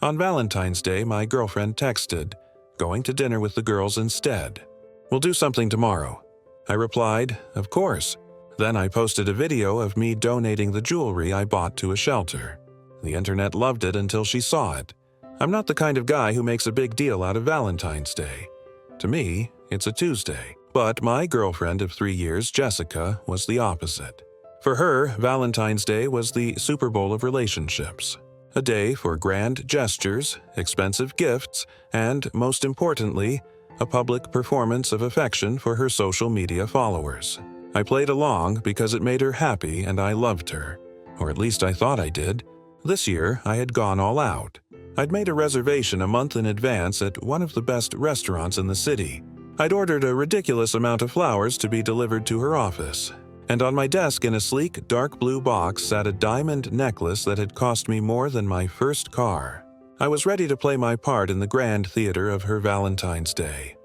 On Valentine's Day, my girlfriend texted, "Going to dinner with the girls instead. We'll do something tomorrow." I replied, "Of course." Then I posted a video of me donating the jewelry I bought to a shelter. The internet loved it until she saw it. I'm not the kind of guy who makes a big deal out of Valentine's Day. To me, it's a Tuesday. But my girlfriend of 3 years, Jessica, was the opposite. For her, Valentine's Day was the Super Bowl of relationships. A day for grand gestures, expensive gifts, and, most importantly, a public performance of affection for her social media followers. I played along because it made her happy and I loved her. Or at least I thought I did. This year, I had gone all out. I'd made a reservation a month in advance at one of the best restaurants in the city. I'd ordered a ridiculous amount of flowers to be delivered to her office. And on my desk in a sleek, dark blue box sat a diamond necklace that had cost me more than my first car. I was ready to play my part in the grand theater of her Valentine's Day.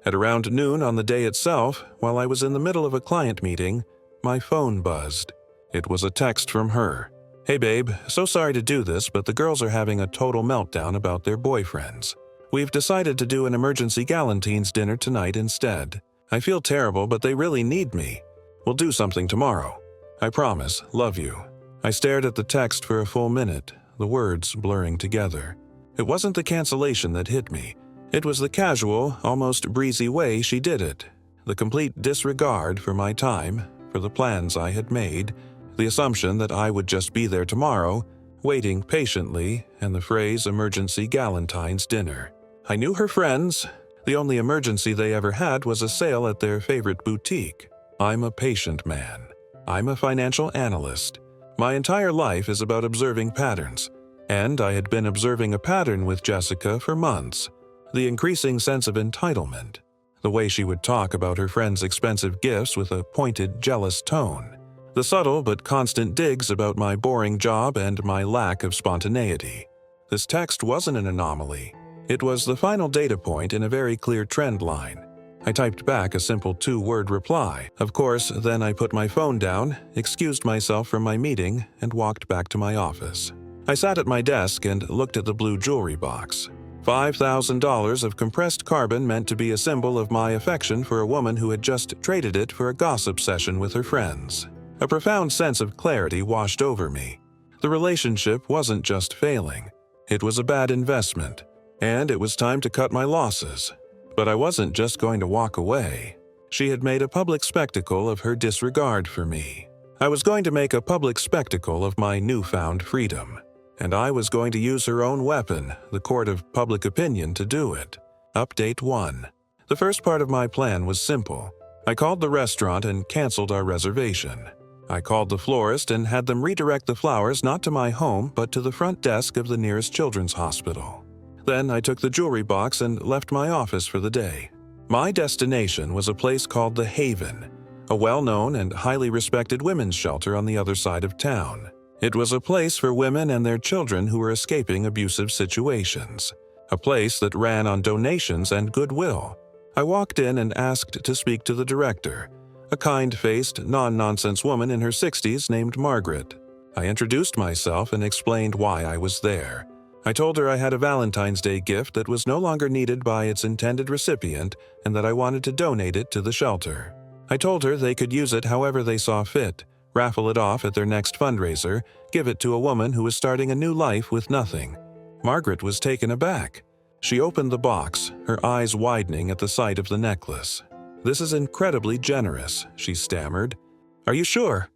At around noon on the day itself, while I was in the middle of a client meeting, my phone buzzed. It was a text from her. "Hey babe, so sorry to do this, but the girls are having a total meltdown about their boyfriends. We've decided to do an emergency Galentine's dinner tonight instead. I feel terrible, but they really need me. We'll do something tomorrow. I promise, love you." I stared at the text for a full minute, the words blurring together. It wasn't the cancellation that hit me. It was the casual, almost breezy way she did it. The complete disregard for my time, for the plans I had made, the assumption that I would just be there tomorrow, waiting patiently, and the phrase emergency Galentine's dinner. I knew her friends. The only emergency they ever had was a sale at their favorite boutique. I'm a patient man. I'm a financial analyst. My entire life is about observing patterns, and I had been observing a pattern with Jessica for months. The increasing sense of entitlement, the way she would talk about her friends' expensive gifts with a pointed, jealous tone, the subtle but constant digs about my boring job and my lack of spontaneity. This text wasn't an anomaly. It was the final data point in a very clear trend line. I typed back a simple 2-word reply. Of course, then I put my phone down, excused myself from my meeting, and walked back to my office. I sat at my desk and looked at the blue jewelry box. $5,000 of compressed carbon meant to be a symbol of my affection for a woman who had just traded it for a gossip session with her friends. A profound sense of clarity washed over me. The relationship wasn't just failing. It was a bad investment, and it was time to cut my losses. But I wasn't just going to walk away. She had made a public spectacle of her disregard for me. I was going to make a public spectacle of my newfound freedom. And I was going to use her own weapon, the court of public opinion, to do it. Update 1. The first part of my plan was simple. I called the restaurant and canceled our reservation. I called the florist and had them redirect the flowers not to my home but to the front desk of the nearest children's hospital. Then I took the jewelry box and left my office for the day. My destination was a place called The Haven, a well-known and highly respected women's shelter on the other side of town. It was a place for women and their children who were escaping abusive situations. A place that ran on donations and goodwill. I walked in and asked to speak to the director, a kind-faced, non-nonsense woman in her 60s named Margaret. I introduced myself and explained why I was there. I told her I had a Valentine's Day gift that was no longer needed by its intended recipient and that I wanted to donate it to the shelter. I told her they could use it however they saw fit, raffle it off at their next fundraiser, give it to a woman who was starting a new life with nothing. Margaret was taken aback. She opened the box, her eyes widening at the sight of the necklace. "This is incredibly generous," she stammered. "Are you sure?"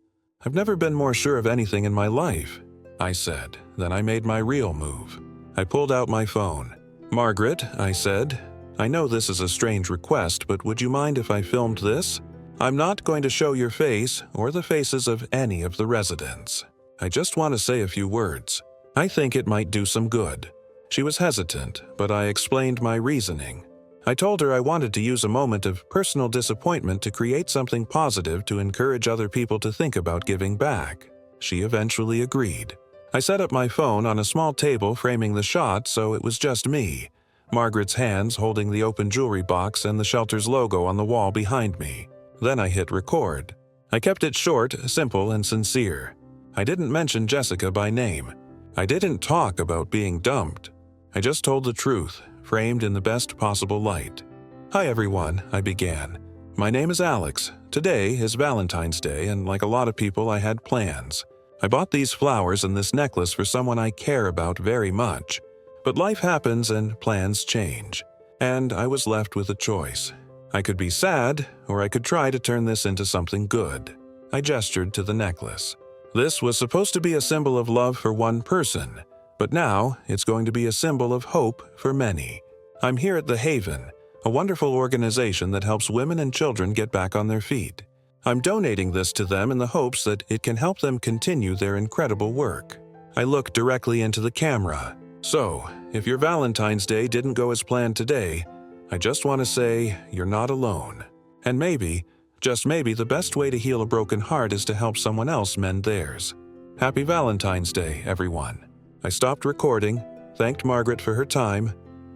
"I've never been more sure of anything in my life," I said. Then I made my real move. I pulled out my phone. "Margaret," I said, "I know this is a strange request, but would you mind if I filmed this? I'm not going to show your face or the faces of any of the residents. I just want to say a few words. I think it might do some good." She was hesitant, but I explained my reasoning. I told her I wanted to use a moment of personal disappointment to create something positive to encourage other people to think about giving back. She eventually agreed. I set up my phone on a small table framing the shot so it was just me, Margaret's hands holding the open jewelry box and the shelter's logo on the wall behind me. Then I hit record. I kept it short, simple, and sincere. I didn't mention Jessica by name. I didn't talk about being dumped. I just told the truth, framed in the best possible light. "Hi everyone," I began. "My name is Alex. Today is Valentine's Day, and like a lot of people, I had plans. I bought these flowers and this necklace for someone I care about very much. But life happens and plans change. And I was left with a choice. I could be sad, or I could try to turn this into something good." I gestured to the necklace. "This was supposed to be a symbol of love for one person, but now it's going to be a symbol of hope for many. I'm here at The Haven, a wonderful organization that helps women and children get back on their feet. I'm donating this to them in the hopes that it can help them continue their incredible work." I looked directly into the camera. "So, if your Valentine's Day didn't go as planned today, I just want to say you're not alone. And maybe, just maybe, the best way to heal a broken heart is to help someone else mend theirs. Happy Valentine's Day, everyone." I stopped recording, thanked Margaret for her time,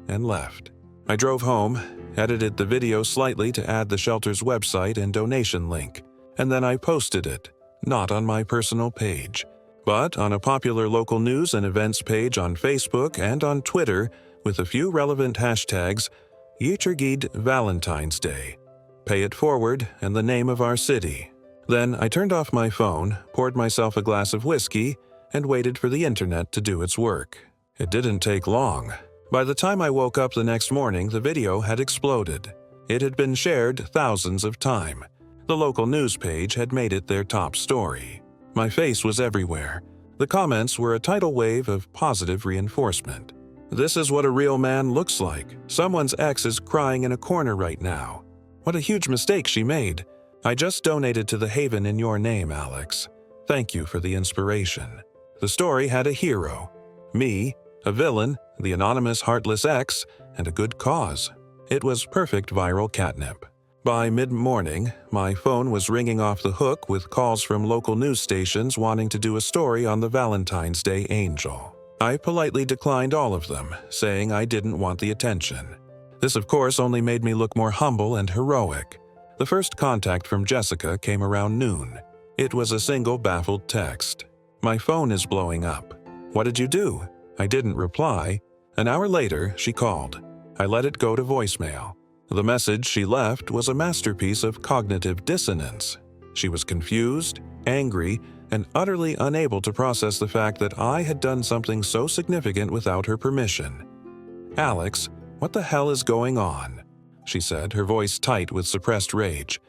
and left. I drove home, edited the video slightly to add the shelter's website and donation link, and then I posted it, not on my personal page, but on a popular local news and events page on Facebook and on Twitter with a few relevant hashtags: Yichirgid Valentine's Day, Pay It Forward, and the name of our city. Then I turned off my phone, poured myself a glass of whiskey, and waited for the internet to do its work. It didn't take long. By the time I woke up the next morning, the video had exploded. It had been shared thousands of times. The local news page had made it their top story. My face was everywhere. The comments were a tidal wave of positive reinforcement. "This is what a real man looks like. Someone's ex is crying in a corner right now. What a huge mistake she made. I just donated to The Haven in your name, Alex. Thank you for the inspiration." The story had a hero. Me, a villain, the anonymous heartless ex, and a good cause. It was perfect viral catnip. By mid-morning, my phone was ringing off the hook with calls from local news stations wanting to do a story on the Valentine's Day angel. I politely declined all of them, saying I didn't want the attention. This, of course, only made me look more humble and heroic. The first contact from Jessica came around noon. It was a single baffled text. "My phone is blowing up. What did you do?" I didn't reply. An hour later, she called. I let it go to voicemail. The message she left was a masterpiece of cognitive dissonance. She was confused, angry, and utterly unable to process the fact that I had done something so significant without her permission. "Alex, what the hell is going on?" she said, her voice tight with suppressed rage.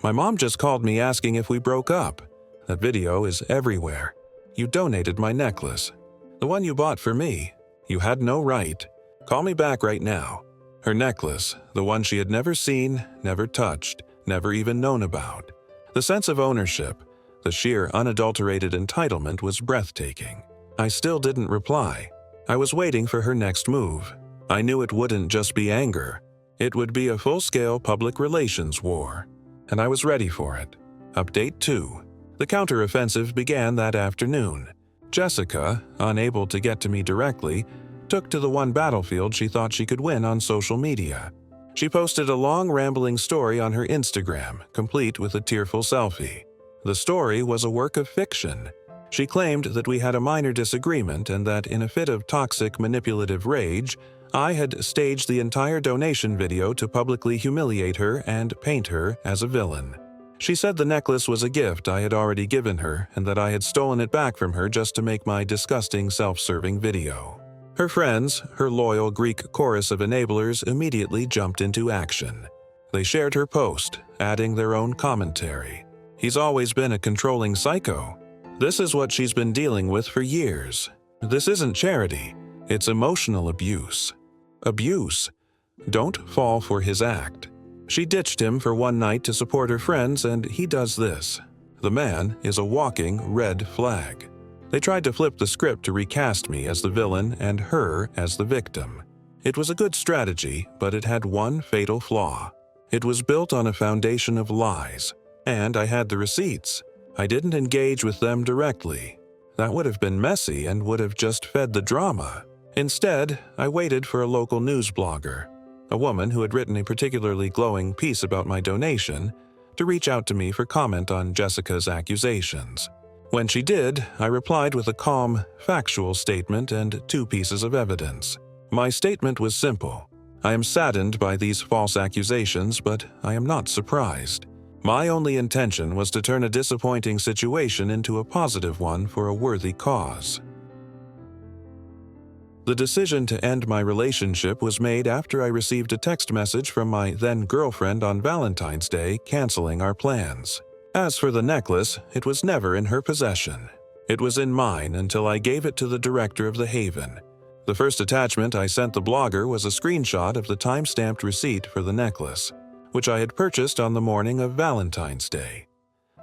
"My mom just called me asking if we broke up. That video is everywhere. You donated my necklace. The one you bought for me. You had no right. Call me back right now." Her necklace, the one she had never seen, never touched, never even known about. The sense of ownership, the sheer unadulterated entitlement was breathtaking. I still didn't reply. I was waiting for her next move. I knew it wouldn't just be anger. It would be a full-scale public relations war. And I was ready for it. Update 2. The counteroffensive began that afternoon. Jessica, unable to get to me directly, took to the one battlefield she thought she could win on social media. She posted a long rambling story on her Instagram, complete with a tearful selfie. The story was a work of fiction. She claimed that we had a minor disagreement and that in a fit of toxic manipulative rage, I had staged the entire donation video to publicly humiliate her and paint her as a villain. She said the necklace was a gift I had already given her and that I had stolen it back from her just to make my disgusting self-serving video. Her friends, her loyal Greek chorus of enablers, immediately jumped into action. They shared her post, adding their own commentary. "He's always been a controlling psycho. This is what she's been dealing with for years. This isn't charity, it's emotional abuse. Abuse. Don't fall for his act. She ditched him for one night to support her friends, and he does this. The man is a walking red flag." They tried to flip the script to recast me as the villain and her as the victim. It was a good strategy, but it had one fatal flaw. It was built on a foundation of lies, and I had the receipts. I didn't engage with them directly. That would have been messy and would have just fed the drama. Instead, I waited for a local news blogger, a woman who had written a particularly glowing piece about my donation, to reach out to me for comment on Jessica's accusations. When she did, I replied with a calm, factual statement and 2 pieces of evidence. My statement was simple. I am saddened by these false accusations, but I am not surprised. My only intention was to turn a disappointing situation into a positive one for a worthy cause. The decision to end my relationship was made after I received a text message from my then-girlfriend on Valentine's Day canceling our plans. As for the necklace, it was never in her possession. It was in mine until I gave it to the director of the Haven. The first attachment I sent the blogger was a screenshot of the time-stamped receipt for the necklace, which I had purchased on the morning of Valentine's Day.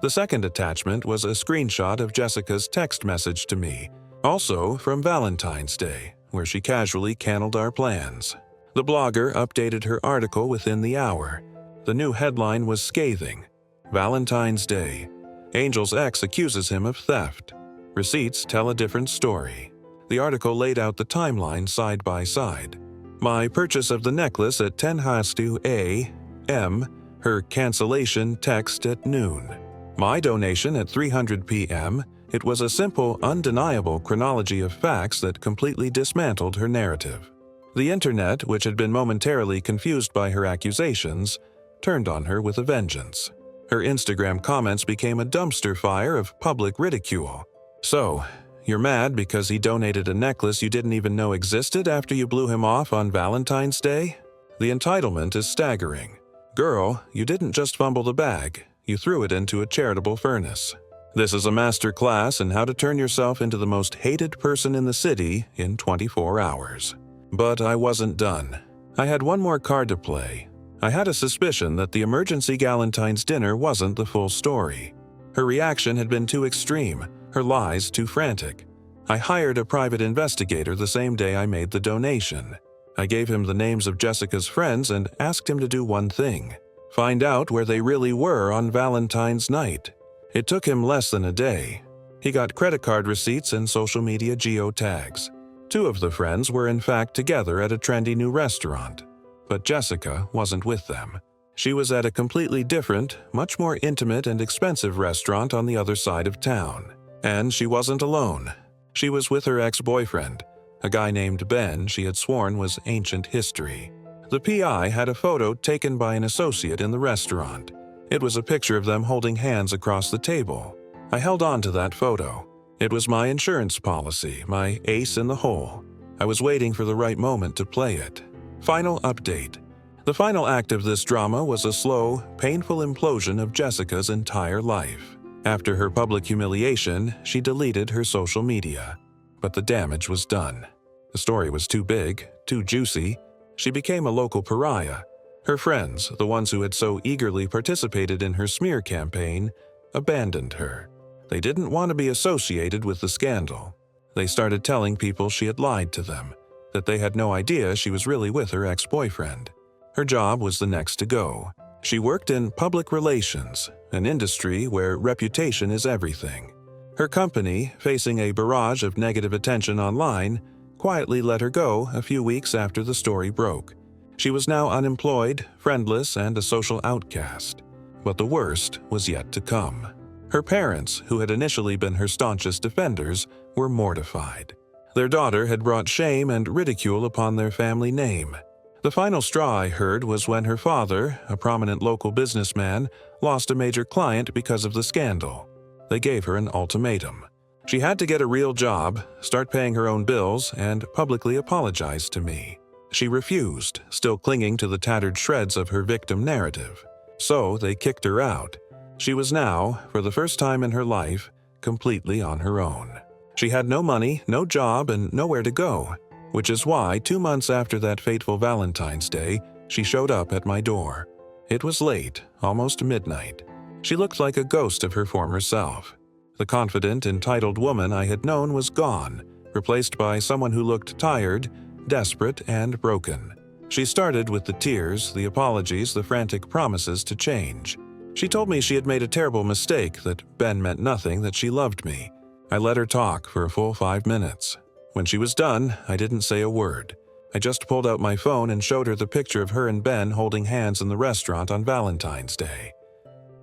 The second attachment was a screenshot of Jessica's text message to me, also from Valentine's Day, where she casually canceled our plans. The blogger updated her article within the hour. The new headline was scathing. Valentine's Day. Angel's ex accuses him of theft. Receipts tell a different story. The article laid out the timeline side by side. My purchase of the necklace at 10:02 a.m., her cancellation text at noon. My donation at 3:00 p.m., it was a simple, undeniable chronology of facts that completely dismantled her narrative. The internet, which had been momentarily confused by her accusations, turned on her with a vengeance. Her Instagram comments became a dumpster fire of public ridicule. So, you're mad because he donated a necklace you didn't even know existed after you blew him off on Valentine's Day? The entitlement is staggering. Girl, you didn't just fumble the bag, you threw it into a charitable furnace. This is a master class in how to turn yourself into the most hated person in the city in 24 hours. But I wasn't done. I had one more card to play. I had a suspicion that the emergency Galentine's dinner wasn't the full story. Her reaction had been too extreme, her lies too frantic. I hired a private investigator the same day I made the donation. I gave him the names of Jessica's friends and asked him to do one thing: find out where they really were on Valentine's night. It took him less than a day. He got credit card receipts and social media geotags. 2 of the friends were in fact together at a trendy new restaurant, but Jessica wasn't with them. She was at a completely different, much more intimate and expensive restaurant on the other side of town. And she wasn't alone. She was with her ex-boyfriend, a guy named Ben she had sworn was ancient history. The PI had a photo taken by an associate in the restaurant. It was a picture of them holding hands across the table. I held on to that photo. It was my insurance policy, my ace in the hole. I was waiting for the right moment to play it. Final update. The final act of this drama was a slow, painful implosion of Jessica's entire life. After her public humiliation, she deleted her social media. But the damage was done. The story was too big, too juicy. She became a local pariah. Her friends, the ones who had so eagerly participated in her smear campaign, abandoned her. They didn't want to be associated with the scandal. They started telling people she had lied to them, that they had no idea she was really with her ex-boyfriend. Her job was the next to go. She worked in public relations, an industry where reputation is everything. Her company, facing a barrage of negative attention online, quietly let her go a few weeks after the story broke. She was now unemployed, friendless, and a social outcast. But the worst was yet to come. Her parents, who had initially been her staunchest defenders, were mortified. Their daughter had brought shame and ridicule upon their family name. The final straw I heard was when her father, a prominent local businessman, lost a major client because of the scandal. They gave her an ultimatum. She had to get a real job, start paying her own bills, and publicly apologize to me. She refused, still clinging to the tattered shreds of her victim narrative. So they kicked her out. She was now, for the first time in her life, completely on her own. She had no money, no job, and nowhere to go, which is why 2 months after that fateful Valentine's Day, she showed up at my door. It was late, almost midnight. She looked like a ghost of her former self. The confident, entitled woman I had known was gone, replaced by someone who looked tired, desperate, and broken. She started with the tears, the apologies, the frantic promises to change. She told me she had made a terrible mistake, that Ben meant nothing, that she loved me. I let her talk for a full 5 minutes. When she was done, I didn't say a word. I just pulled out my phone and showed her the picture of her and Ben holding hands in the restaurant on Valentine's Day.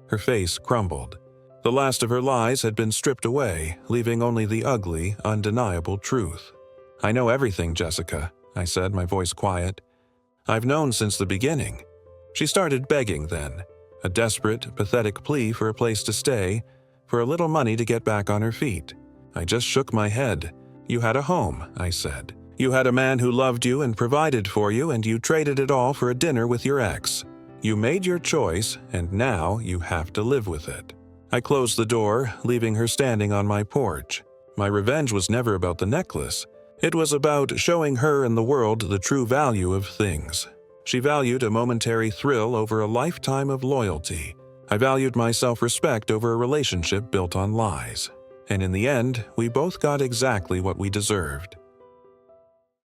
Her face crumbled. The last of her lies had been stripped away, leaving only the ugly, undeniable truth. "I know everything, Jessica," I said, my voice quiet. "I've known since the beginning." She started begging then, a desperate, pathetic plea for a place to stay, for a little money to get back on her feet. I just shook my head. "You had a home," I said. "You had a man who loved you and provided for you, and you traded it all for a dinner with your ex. You made your choice, and now you have to live with it." I closed the door, leaving her standing on my porch. My revenge was never about the necklace. It was about showing her and the world the true value of things. She valued a momentary thrill over a lifetime of loyalty. I valued my self-respect over a relationship built on lies. And in the end, we both got exactly what we deserved.